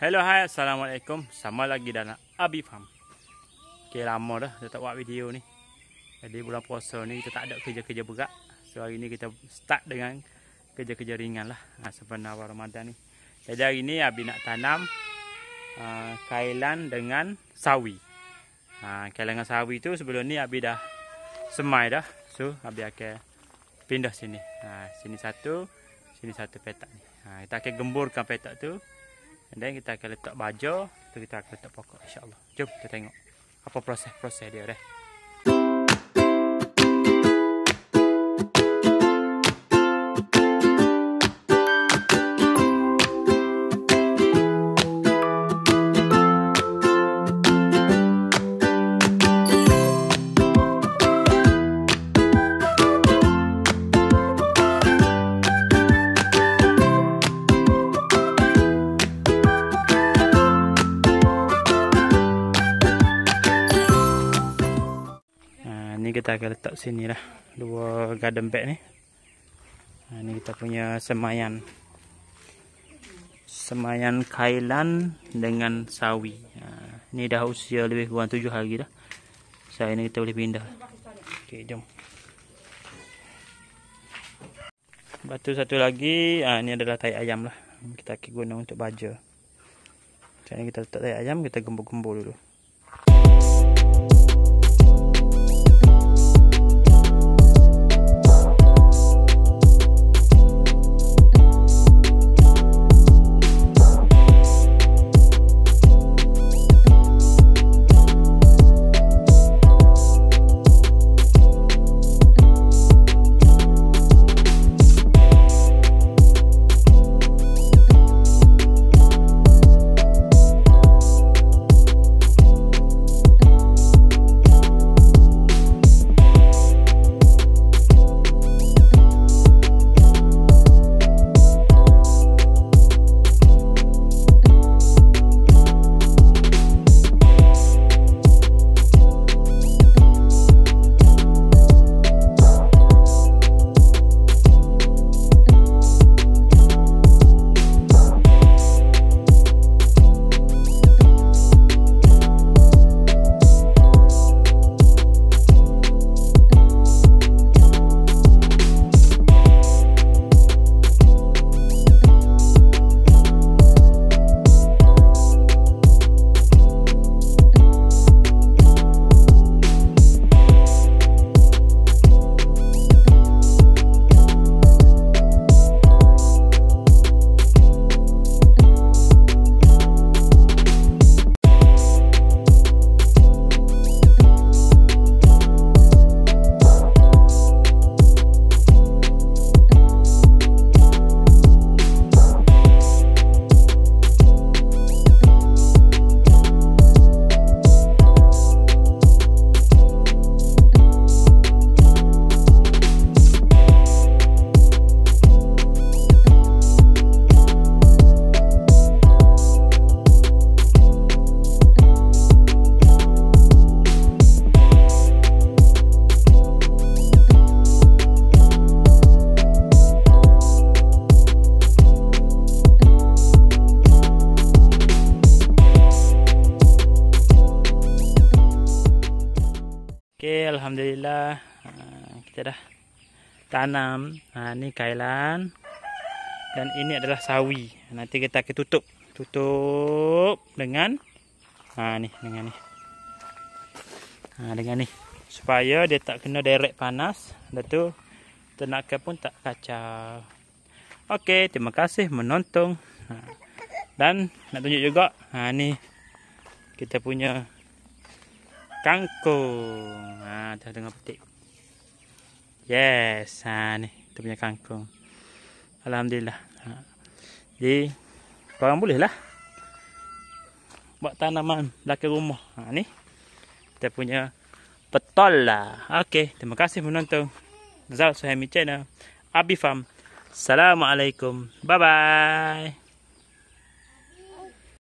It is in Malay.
Hello, hai, assalamualaikum. Sama lagi dalam Abi Farm. Okay, lama dah tak buat video ni. Jadi bulan puasa ni kita tak ada kerja-kerja berat. So hari ni kita start dengan kerja-kerja ringan lah sebelum awal Ramadan ni. Jadi hari ni Abi nak tanam kailan dengan sawi. Kailan dengan sawi tu sebelum ni Abi dah semai dah. So Abi akan pindah sini. Sini satu petak ni. Kita akan gemburkan petak tu. Dan kita akan letak baja, kita akan letak pokok, insya-Allah. Jom kita tengok apa proses dia dah. Ni kita akan letak sini lah, dua garden bed ni. Ni kita punya semayan kailan dengan sawi. Ni dah usia lebih kurang 7 hari dah. Saya ni kita boleh pindah. Okey, jom. Batu satu lagi, ni adalah tai ayam lah. Kita akan guna untuk baja. Sekarang kita letak tai ayam, kita gembur-gembur dulu. Okey, alhamdulillah kita dah tanam. Ni kailan dan ini adalah sawi. Nanti kita akan tutup dengan dengan ni supaya dia tak kena direct panas. Dah tu tenaga pun tak kacau. Okey, terima kasih menonton. Dan nak tunjuk juga ni kita punya kangkung. Dah tengah petik. Yes, ni kita punya kangkung. Alhamdulillah. Jadi korang boleh lah buat tanaman belakang rumah. Ni kita punya petol lah. Okey, terima kasih menonton. Zal Suhaimi Channel, Abi Farm. Assalamualaikum. Bye bye.